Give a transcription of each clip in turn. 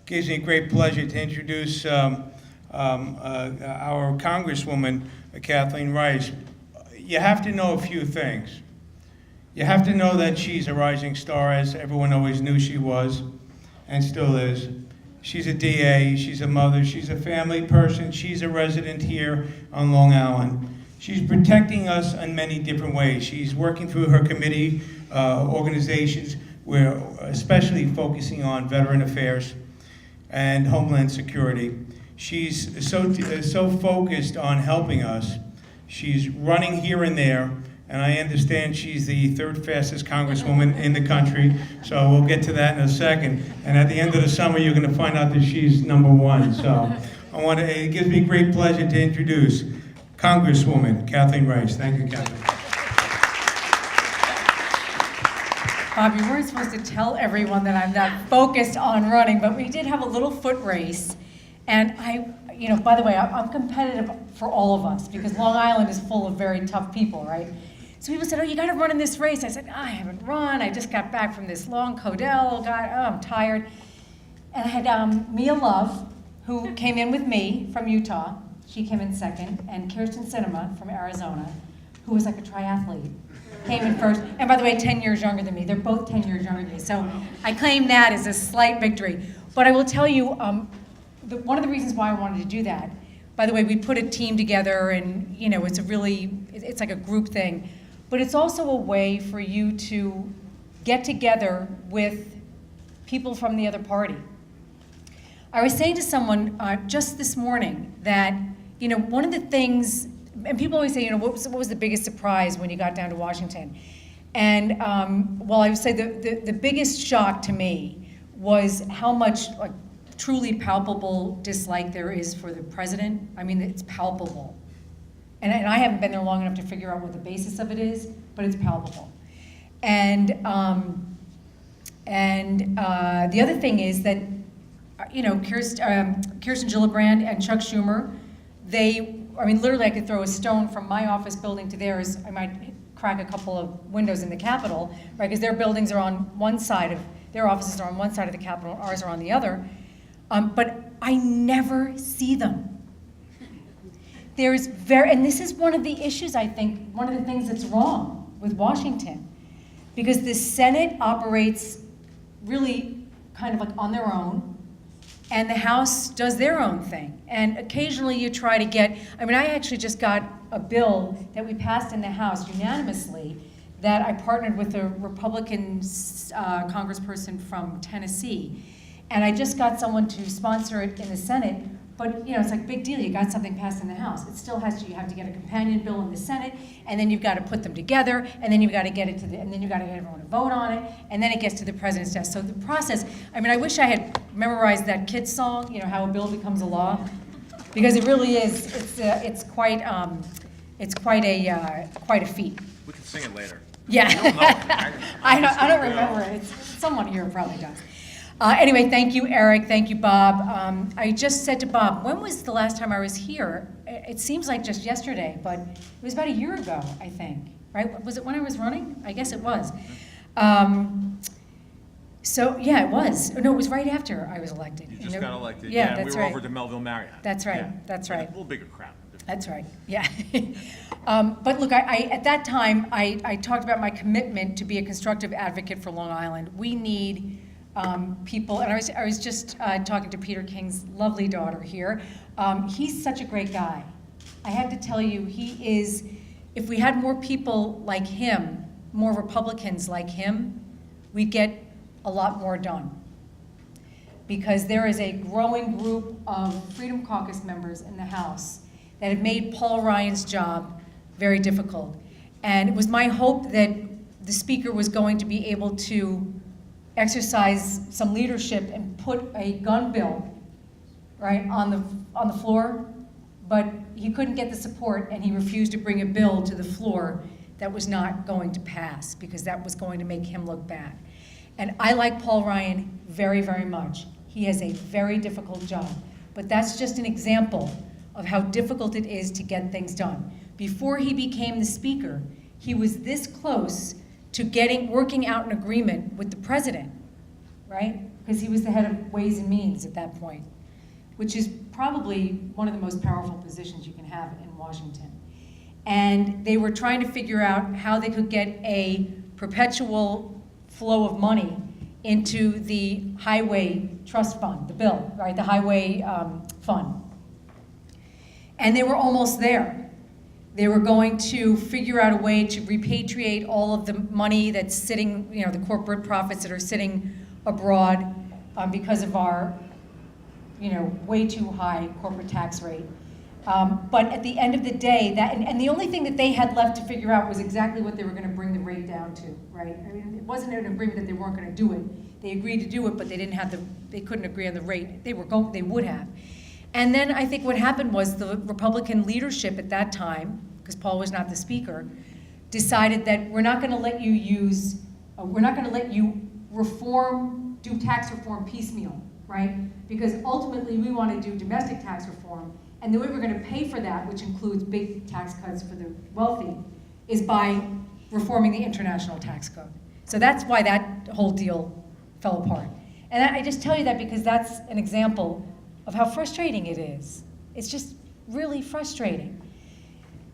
gives me great pleasure to introduce our Congresswoman, Kathleen Rice. You have to know a few things. You have to know that she's a rising star, as everyone always knew she was, and still is. She's a DA, she's a mother, she's a family person, she's a resident here on Long Island. She's protecting us in many different ways. She's working through her committee organizations. We're especially focusing on veteran affairs and homeland security. She's so focused on helping us. She's running here and there, and I understand she's the third fastest congresswoman in the country, so we'll get to that in a second. And at the end of the summer, you're going to find out that she's #1. So it gives me great pleasure to introduce Congresswoman Kathleen Rice. Thank you, Kathleen. Bob, you weren't supposed to tell everyone that I'm not focused on running, but we did have a little foot race. And by the way, I'm competitive for all of us because Long Island is full of very tough people, right? So people said, oh, you got to run in this race. I said, I haven't run. I just got back from this long Codell. I'm tired. And I had Mia Love, who came in with me from Utah. She came in second. And Kirsten Sinema from Arizona, who was like a triathlete, came in first. And by the way, 10 years younger than me. They're both 10 years younger than me. So I claim that as a slight victory. But I will tell you, one of the reasons why I wanted to do that, by the way, we put a team together and, it's like a group thing. But it's also a way for you to get together with people from the other party. I was saying to someone just this morning that, one of the things, and people always say, what was the biggest surprise when you got down to Washington? And I would say the biggest shock to me was how much truly palpable dislike there is for the president. I mean, it's palpable. And I haven't been there long enough to figure out what the basis of it is, but it's palpable. And the other thing is that, Kirsten Gillibrand and Chuck Schumer, literally I could throw a stone from my office building to theirs. I might crack a couple of windows in the Capitol, right? Because their buildings are on one side their offices are on one side of the Capitol, ours are on the other. But I never see them. And this is one of the issues, I think, one of the things that's wrong with Washington, because the Senate operates really kind of on their own, and the House does their own thing. And occasionally you try to I actually just got a bill that we passed in the House unanimously that I partnered with a Republican congressperson from Tennessee. And I just got someone to sponsor it in the Senate, but it's like a big deal. You got something passed in the House. It still you have to get a companion bill in the Senate, and then you've got to put them together, and then you've got to get it and then you've got to get everyone to vote on it, and then it gets to the president's desk. So the process, I wish I had memorized that kid's song, how a bill becomes a law, because it really is, it's quite a feat. We can sing it later. Yeah. I don't remember it. Someone here probably does. Anyway, thank you, Eric. Thank you, Bob. I just said to Bob, when was the last time I was here? It seems like just yesterday, but it was about a year ago, I think. Right? Was it when I was running? I guess it was. So, yeah, it was. No, it was right after I was elected. You just got elected. Yeah, that's we were right. over to Melville Marriott. That's right. Yeah. That's right. A little bigger crowd. That's right, yeah. But look, at that time, I talked about my commitment to be a constructive advocate for Long Island. We need people, and I was just talking to Peter King's lovely daughter here. He's such a great guy. I have to tell you, he is, if we had more people like him, more Republicans like him, we'd get a lot more done. Because there is a growing group of Freedom Caucus members in the House that have made Paul Ryan's job very difficult. And it was my hope that the Speaker was going to be able to exercise some leadership and put a gun bill, right, on the floor, but he couldn't get the support, and he refused to bring a bill to the floor that was not going to pass, because that was going to make him look bad. And I like Paul Ryan very, very much. He has a very difficult job, but that's just an example of how difficult it is to get things done. Before he became the Speaker, he was this close to working out an agreement with the president, right? because he was the head of Ways and Means at that point, which is probably one of the most powerful positions you can have in Washington. And they were trying to figure out how they could get a perpetual flow of money into the highway trust fund, the bill, right, the highway fund. And they were almost there. They were going to figure out a way to repatriate all of the money that's sitting, the corporate profits that are sitting abroad because of our, way too high corporate tax rate. But at the end of the day, and the only thing that they had left to figure out was exactly what they were going to bring the rate down to, right? I mean, it wasn't an agreement that they weren't going to do it. They agreed to do it, but they couldn't agree on the rate. They would have. And then I think what happened was the Republican leadership at that time, because Paul was not the speaker, decided that we're not going to let you do tax reform piecemeal, right? Because ultimately we want to do domestic tax reform. And the way we're going to pay for that, which includes big tax cuts for the wealthy, is by reforming the international tax code. So that's why that whole deal fell apart. And I just tell you that because that's an example of how frustrating it is. It's just really frustrating.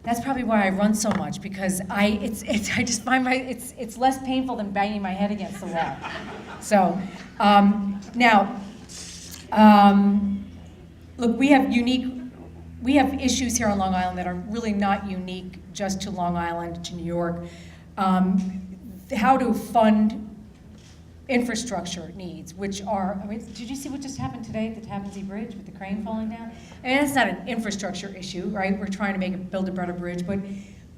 That's probably why I run so much, because I just find it's less painful than banging my head against the wall. So look, we have issues here on Long Island that are really not unique just to Long Island, to New York. How to fund infrastructure needs, which are, did you see what just happened today at the Tappan Zee Bridge with the crane falling down? That's not an infrastructure issue, right? We're trying to build a better bridge, but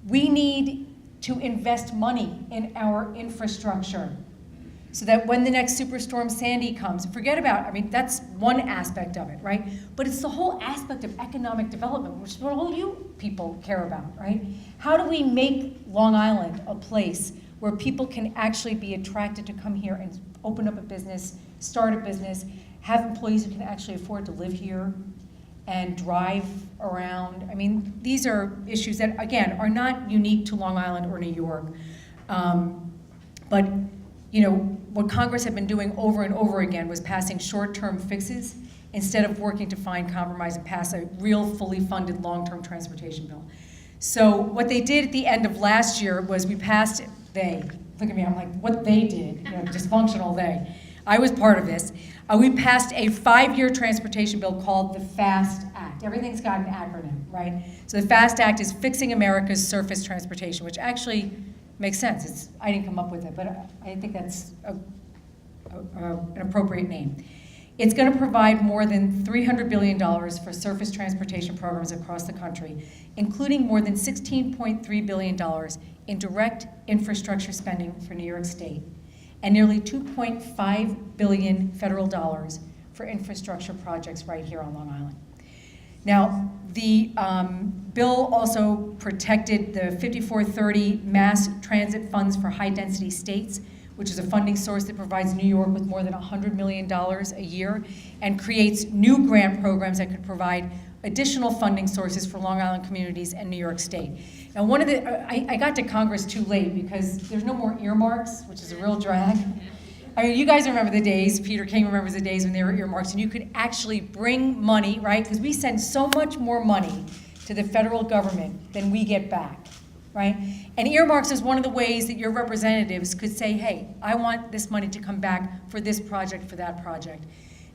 we need to invest money in our infrastructure so that when the next Superstorm Sandy comes, forget about, that's one aspect of it, right? But it's the whole aspect of economic development, which is what all you people care about, right? How do we make Long Island a place where people can actually be attracted to come here and open up a business, start a business, have employees who can actually afford to live here and drive around? These are issues that, again, are not unique to Long Island or New York. But what Congress had been doing over and over again was passing short-term fixes instead of working to find compromise and pass a real, fully funded long-term transportation bill. So what they did at the end of last year was look at me, I'm like, what they did, dysfunctional they. I was part of this. We passed a 5-year transportation bill called the FAST Act. Everything's got an acronym, right? So the FAST Act is Fixing America's Surface Transportation, which actually makes sense. I didn't come up with it, but I think that's an appropriate name. It's going to provide more than $300 billion for surface transportation programs across the country, including more than $16.3 billion in direct infrastructure spending for New York State, and nearly $2.5 billion federal dollars for infrastructure projects right here on Long Island. Now, the bill also protected the 5430 mass transit funds for high-density states, which is a funding source that provides New York with more than $100 million a year and creates new grant programs that could provide additional funding sources for Long Island communities and New York State. Now, I got to Congress too late because there's no more earmarks, which is a real drag. You guys remember the days, Peter King remembers the days when there were earmarks, and you could actually bring money, right? Because we send so much more money to the federal government than we get back, right? And earmarks is one of the ways that your representatives could say, hey, I want this money to come back for this project, for that project.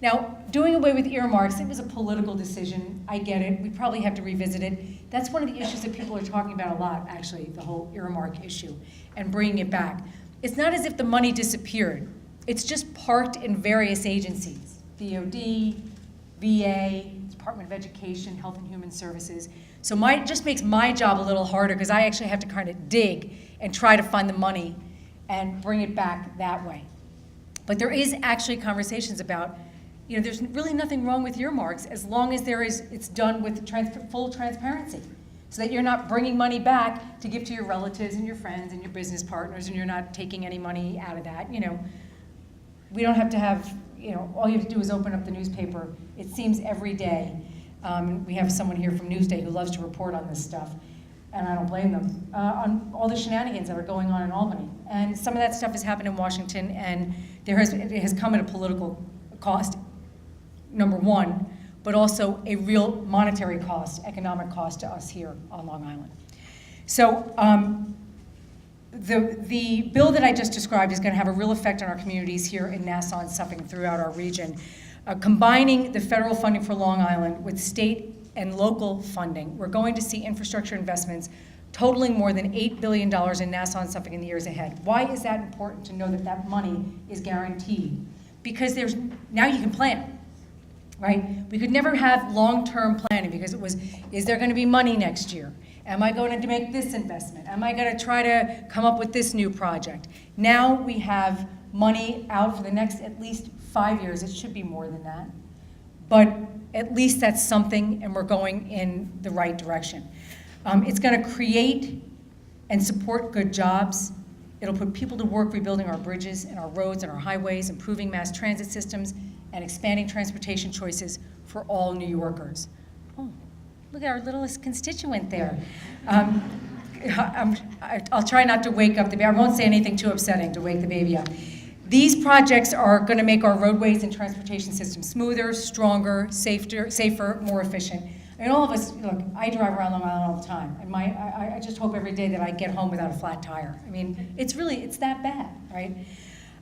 Now, doing away with earmarks, it was a political decision. I get it. We probably have to revisit it. That's one of the issues that people are talking about a lot, actually, the whole earmark issue, and bringing it back. It's not as if the money disappeared. It's just parked in various agencies, DOD, VA, Department of Education, Health and Human Services. So it just makes my job a little harder because I actually have to kind of dig and try to find the money and bring it back that way. But there is actually conversations about, there's really nothing wrong with earmarks as long as it's done with full transparency, so that you're not bringing money back to give to your relatives and your friends and your business partners, and you're not taking any money out of that. We don't have to have, all you have to do is open up the newspaper. It seems every day. We have someone here from Newsday who loves to report on this stuff, and I don't blame them, on all the shenanigans that are going on in Albany. And some of that stuff has happened in Washington, and it has come at a political cost, number one, but also a real monetary cost, economic cost to us here on Long Island. So the bill that I just described is going to have a real effect on our communities here in Nassau and Suffolk and throughout our region. Combining the federal funding for Long Island with state and local funding, we're going to see infrastructure investments totaling more than $8 billion in Nassau and Suffolk in the years ahead. Why is that important to know that that money is guaranteed? Because now you can plan, right? We could never have long-term planning because it was, is there going to be money next year? Am I going to make this investment? Am I going to try to come up with this new project? Now we have money out for the next at least 5 years. It should be more than that. But at least that's something, and we're going in the right direction. It's going to create and support good jobs. It'll put people to work rebuilding our bridges and our roads and our highways, improving mass transit systems, and expanding transportation choices for all New Yorkers. Oh, look at our littlest constituent there. I'll try not to wake up the baby. I won't say anything too upsetting to wake the baby up. These projects are going to make our roadways and transportation systems smoother, stronger, safer, more efficient. I mean, all of us, look, I drive around Long Island all the time, and I just hope every day that I get home without a flat tire. I mean, it's that bad, right?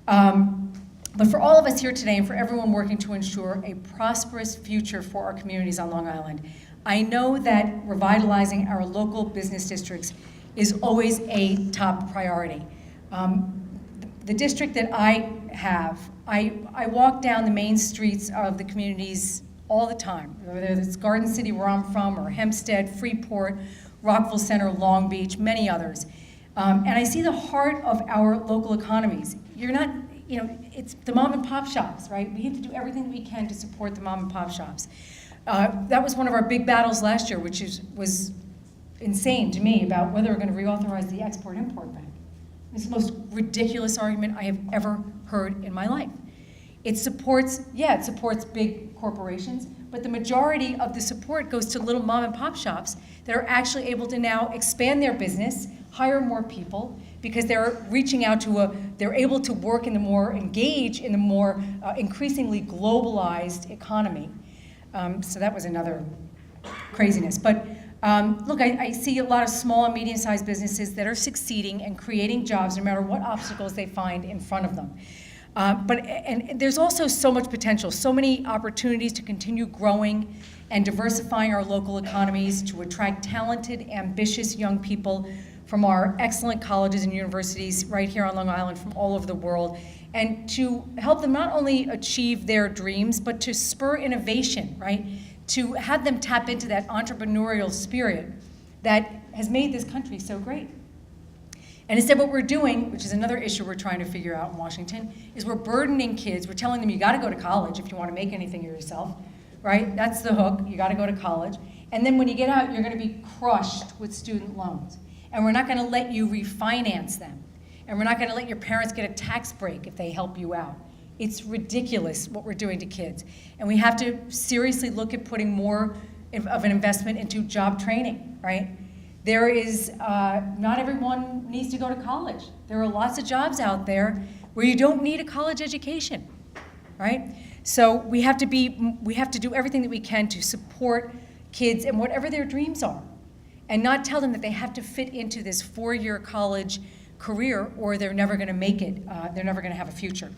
But for all of us here today and for everyone working to ensure a prosperous future for our communities on Long Island, I know that revitalizing our local business districts is always a top priority. The district that I have, I walk down the main streets of the communities all the time, whether it's Garden City where I'm from, or Hempstead, Freeport, Rockville Center, Long Beach, many others. And I see the heart of our local economies. It's the mom and pop shops, right? We have to do everything we can to support the mom and pop shops. That was one of our big battles last year, which was insane to me, about whether we're going to reauthorize the Export-Import Bank. It's the most ridiculous argument I have ever heard in my life. It supports big corporations, but the majority of the support goes to little mom and pop shops that are actually able to now expand their business, hire more people, because they're reaching out they're able to work engage in the more increasingly globalized economy. So that was another craziness. But look, I see a lot of small and medium-sized businesses that are succeeding and creating jobs no matter what obstacles they find in front of them. And there's also so much potential, so many opportunities to continue growing and diversifying our local economies, to attract talented, ambitious young people from our excellent colleges and universities right here on Long Island from all over the world, and to help them not only achieve their dreams, but to spur innovation, right? To have them tap into that entrepreneurial spirit that has made this country so great. And instead what we're doing, which is another issue we're trying to figure out in Washington, is we're burdening kids. We're telling them you gotta go to college if you wanna make anything of yourself, right? That's the hook, you gotta go to college. And then when you get out, you're gonna be crushed with student loans. And we're not gonna let you refinance them. And we're not gonna let your parents get a tax break if they help you out. It's ridiculous what we're doing to kids. And we have to seriously look at putting more of an investment into job training, right? There is, not everyone needs to go to college. There are lots of jobs out there where you don't need a college education, right? So we have to do everything that we can to support kids and whatever their dreams are, and not tell them that they have to fit into this 4-year college career or they're never gonna make it, they're never gonna have a future.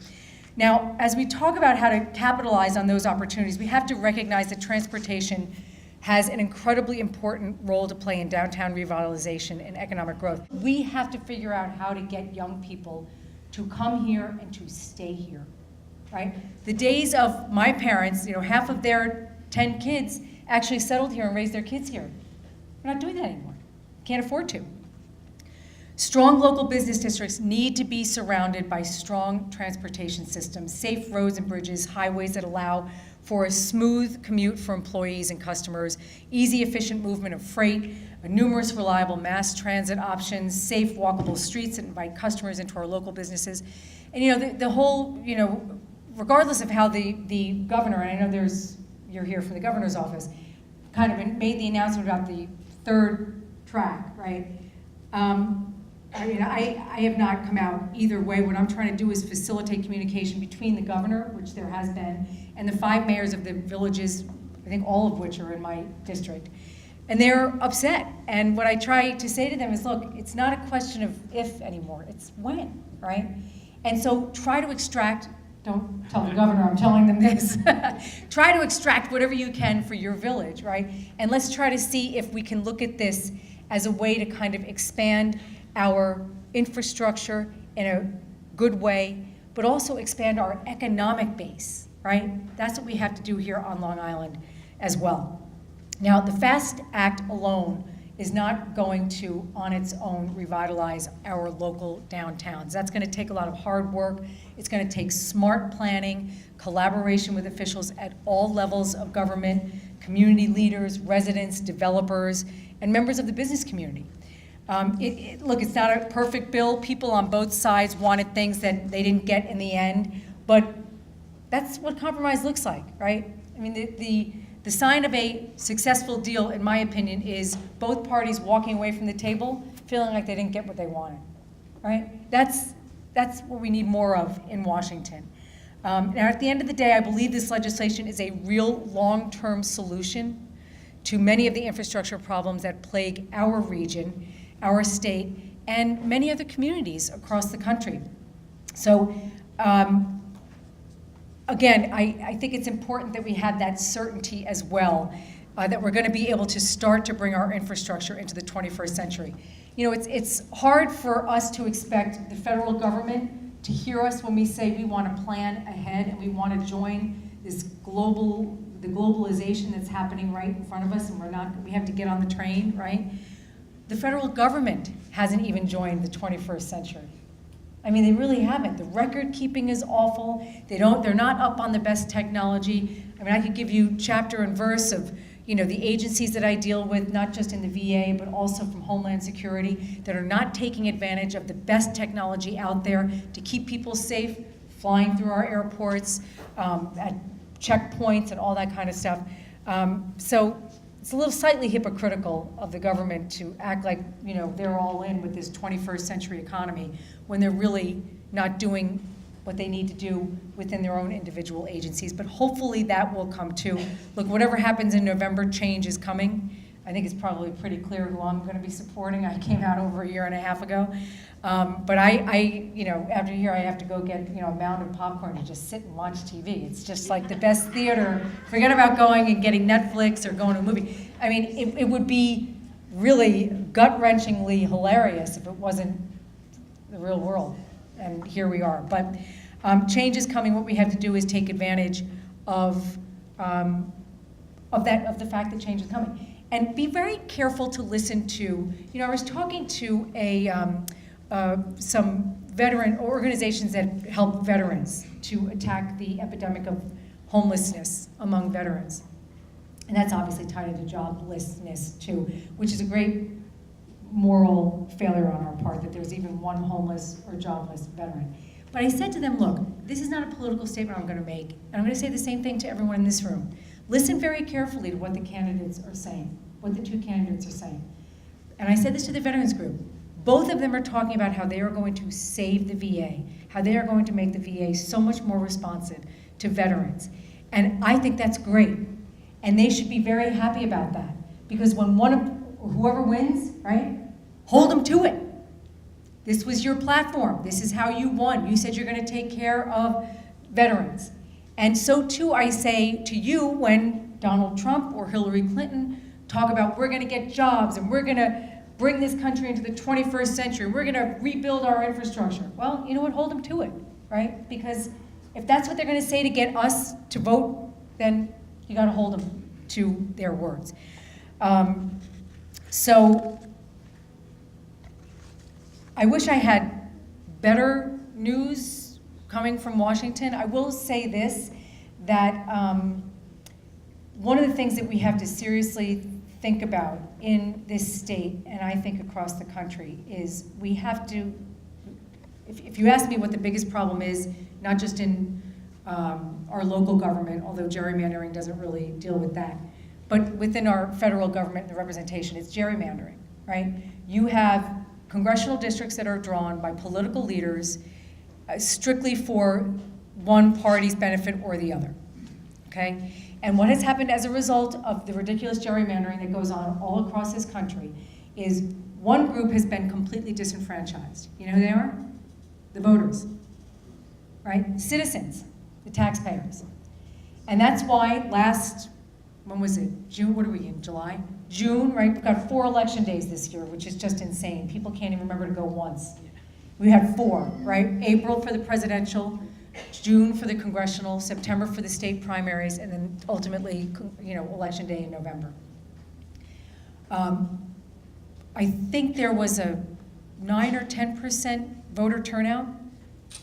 Now, as we talk about how to capitalize on those opportunities, we have to recognize that transportation has an incredibly important role to play in downtown revitalization and economic growth. We have to figure out how to get young people to come here and to stay here, right? The days of my parents, half of their 10 kids actually settled here and raised their kids here. We're not doing that anymore. Can't afford to. Strong local business districts need to be surrounded by strong transportation systems, safe roads and bridges, highways that allow for a smooth commute for employees and customers, easy, efficient movement of freight, numerous reliable mass transit options, safe, walkable streets that invite customers into our local businesses. And the whole, regardless of how the governor, and I know you're here from the governor's office, kind of made the announcement about the third track, right? I mean, I have not come out either way. What I'm trying to do is facilitate communication between the governor, which there has been, and the 5 mayors of the villages, I think all of which are in my district. And they're upset. And what I try to say to them is, look, it's not a question of if anymore, it's when, right? And so try to extract, don't tell the governor I'm telling them this, try to extract whatever you can for your village, right? And let's try to see if we can look at this as a way to kind of expand our infrastructure in a good way, but also expand our economic base, right? That's what we have to do here on Long Island as well. Now, the FAST Act alone is not going to, on its own, revitalize our local downtowns. That's going to take a lot of hard work. It's going to take smart planning, collaboration with officials at all levels of government, community leaders, residents, developers, and members of the business community. Look, it's not a perfect bill. People on both sides wanted things that they didn't get in the end, but that's what compromise looks like, right? I mean, the sign of a successful deal, in my opinion, is both parties walking away from the table feeling like they didn't get what they wanted, right? That's what we need more of in Washington. Now, at the end of the day, I believe this legislation is a real long-term solution to many of the infrastructure problems that plague our region, our state, and many other communities across the country. So, again, I think it's important that we have that certainty as well, that we're going to be able to start to bring our infrastructure into the 21st century. You know, it's hard for us to expect the federal government to hear us when we say we want to plan ahead and we want to join this the globalization that's happening right in front of us, and we have to get on the train, right? The federal government hasn't even joined the 21st century. I mean, they really haven't. The record keeping is awful. They're not up on the best technology. I mean, I could give you chapter and verse of, you know, the agencies that I deal with, not just in the VA, but also from Homeland Security, that are not taking advantage of the best technology out there to keep people safe, flying through our airports, at checkpoints and all that kind of stuff. So it's a little slightly hypocritical of the government to act like, you know, they're all in with this 21st century economy when they're really not doing what they need to do within their own individual agencies. But hopefully that will come too. Look, whatever happens in November, change is coming. I think it's probably pretty clear who I'm going to be supporting. I came out over a year and a half ago. But I, you know, after here I have to go get, you know, a mound of popcorn and just sit and watch TV. It's just like the best theater. Forget about going and getting Netflix or going to a movie. I mean, it would be really gut-wrenchingly hilarious if it wasn't the real world. And here we are. But change is coming. What we have to do is take advantage of the fact that change is coming. And be very careful to listen to, you know, I was talking to some veteran organizations that help veterans to attack the epidemic of homelessness among veterans. And that's obviously tied into joblessness too, which is a great moral failure on our part that there's even one homeless or jobless veteran. But I said to them, look, this is not a political statement I'm going to make, and I'm going to say the same thing to everyone in this room. Listen very carefully to what the candidates are saying, what the 2 candidates are saying. And I said this to the veterans group. Both of them are talking about how they are going to save the VA, how they are going to make the VA so much more responsive to veterans. And I think that's great. And they should be very happy about that. Because when whoever wins, right, hold them to it. This was your platform. This is how you won. You said you're going to take care of veterans. And so too I say to you when Donald Trump or Hillary Clinton talk about we're going to get jobs and we're going to bring this country into the 21st century, we're going to rebuild our infrastructure. Well, you know what, hold them to it, right? Because if that's what they're going to say to get us to vote, then you got to hold them to their words. So I wish I had better news coming from Washington. I will say this, that one of the things that we have to seriously think about in this state, and I think across the country, is we have to, if you ask me what the biggest problem is, not just in our local government, although gerrymandering doesn't really deal with that, but within our federal government and the representation, it's gerrymandering, right? You have congressional districts that are drawn by political leaders strictly for one party's benefit or the other, okay? And what has happened as a result of the ridiculous gerrymandering that goes on all across this country is one group has been completely disenfranchised. You know who they are? The voters, right? Citizens, the taxpayers. And that's why when was it? June, what are we in, July? June, right? We've got 4 election days this year, which is just insane. People can't even remember to go once. We had 4, right? April for the presidential, June for the congressional, September for the state primaries, and then ultimately, election day in November. I think there was a 9 or 10% voter turnout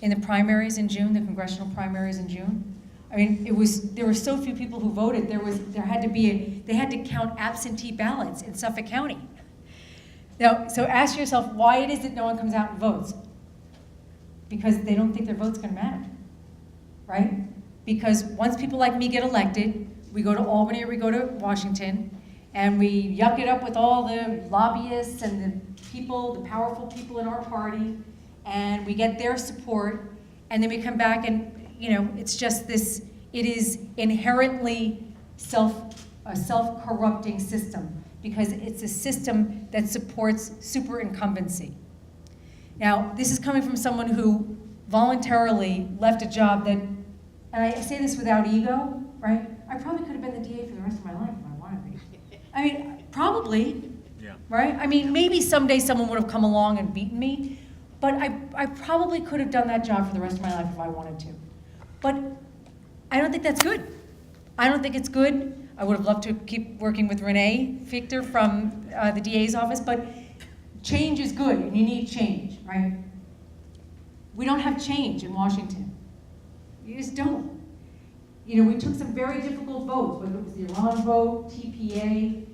in the primaries in June, the congressional primaries in June. I mean, there were so few people who voted. They had to count absentee ballots in Suffolk County. Now, so ask yourself why it is that no one comes out and votes. Because they don't think their vote's gonna matter, right? Because once people like me get elected, we go to Albany or we go to Washington, and we yuck it up with all the lobbyists and the people, the powerful people in our party, and we get their support, and then we come back and, it's just this, it is inherently a self-corrupting system, because it's a system that supports super incumbency. Now, this is coming from someone who voluntarily left a job that, and I say this without ego, right? I probably could have been the DA for the rest of my life if I wanted to be. I mean, probably, Yeah. right? I mean, maybe someday someone would have come along and beaten me, but I probably could have done that job for the rest of my life if I wanted to. But I don't think that's good. I don't think it's good. I would have loved to keep working with Renee Fichter from the DA's office, but change is good, and you need change, right? We don't have change in Washington. You just don't. We took some very difficult votes, whether it was the Iran vote, TPA,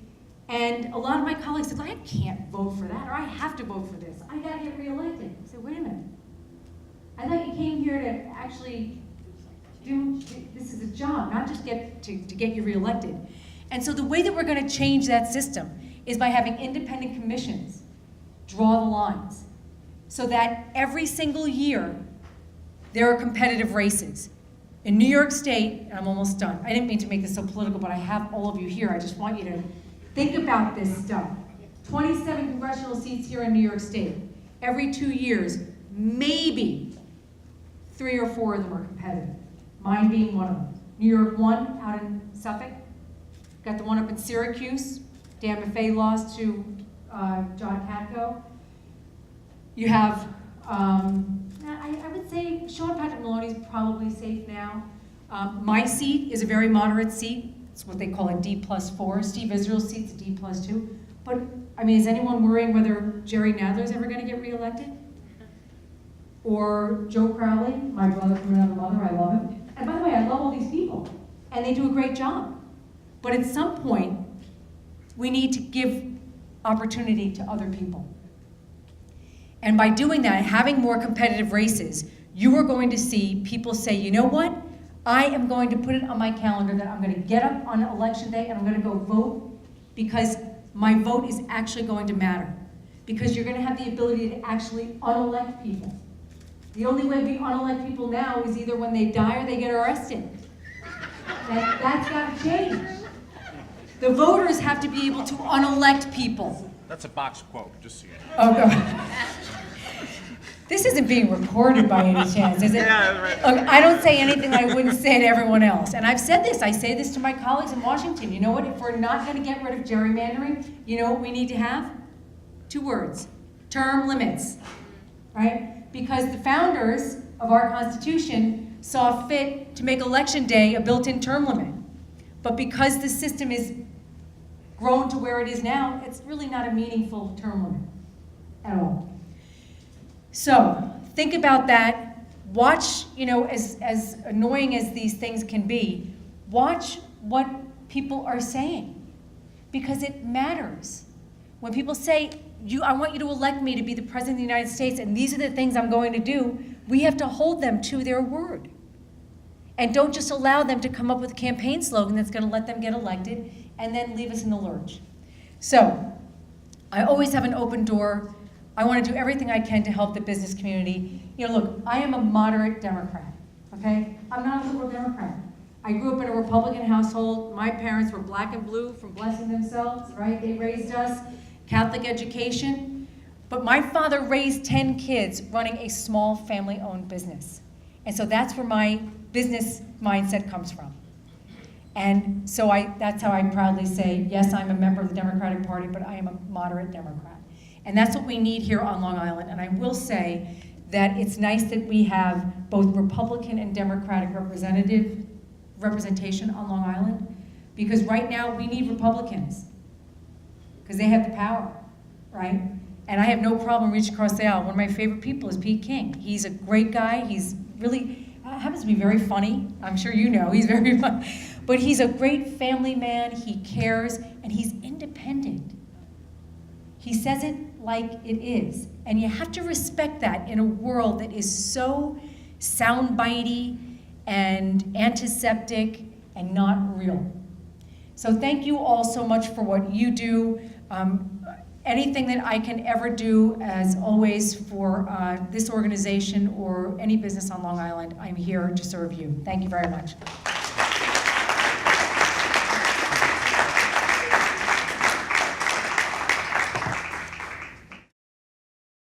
and a lot of my colleagues said, I can't vote for that, or I have to vote for this. I gotta get reelected. I said, wait a minute. I thought you came here to actually this is a job, not just to get you reelected. And so the way that we're gonna change that system is by having independent commissions draw the lines, so that every single year there are competitive races. In New York State, and I'm almost done, I didn't mean to make this so political, but I have all of you here, I just want you to think about this stuff. 27 congressional seats here in New York State. Every 2 years, maybe 3 or 4 of them are competitive. Mine being one of them. New York 1 out in Suffolk. Got the one up in Syracuse. Dan Maffei lost to John Katko. You have, I would say Sean Patrick Maloney's probably safe now. My seat is a very moderate seat. It's what they call a D+4. Steve Israel's seat's a D+2. But, I mean, is anyone worrying whether Jerry Nadler's ever gonna get reelected? Or Joe Crowley, my brother from another mother, I love him. And by the way, I love all these people, and they do a great job. But at some point, we need to give opportunity to other people. And by doing that, having more competitive races, you are going to see people say, you know what? I am going to put it on my calendar that I'm going to get up on election day and I'm going to go vote, because my vote is actually going to matter. Because you're going to have the ability to actually unelect people. The only way we unelect people now is either when they die or they get arrested. That's got to change. The voters have to be able to unelect people. That's a box quote, just so you know. Oh, God. This isn't being recorded by any chance, is it? Yeah, right. Look, I don't say anything I wouldn't say to everyone else. And I've said this, I say this to my colleagues in Washington. You know what? If we're not going to get rid of gerrymandering, you know what we need to have? 2 words. Term limits. Right? Because the founders of our Constitution saw fit to make Election Day a built-in term limit. But because the system is grown to where it is now, it's really not a meaningful term limit at all. So think about that. Watch, as annoying as these things can be, watch what people are saying, because it matters. When people say, I want you to elect me to be the President of the United States, and these are the things I'm going to do, we have to hold them to their word. And don't just allow them to come up with a campaign slogan that's going to let them get elected and then leave us in the lurch. So I always have an open door. I want to do everything I can to help the business community. You know, look, I am a moderate Democrat, okay? I'm not a liberal Democrat. I grew up in a Republican household. My parents were black and blue from blessing themselves, right? They raised us, Catholic education. But my father raised 10 kids running a small family-owned business. And so that's where my business mindset comes from. And so that's how I proudly say, yes, I'm a member of the Democratic Party, but I am a moderate Democrat. And that's what we need here on Long Island. And I will say that it's nice that we have both Republican and Democratic representation on Long Island, because right now we need Republicans, because they have the power, right? And I have no problem reaching across the aisle. One of my favorite people is Pete King. He's a great guy. He's really, happens to be very funny. I'm sure you know, he's very funny. But he's a great family man, he cares, and he's independent. He says it like it is. And you have to respect that in a world that is so soundbitey and antiseptic and not real. So thank you all so much for what you do. Anything that I can ever do, as always, for this organization or any business on Long Island, I'm here to serve you. Thank you very much.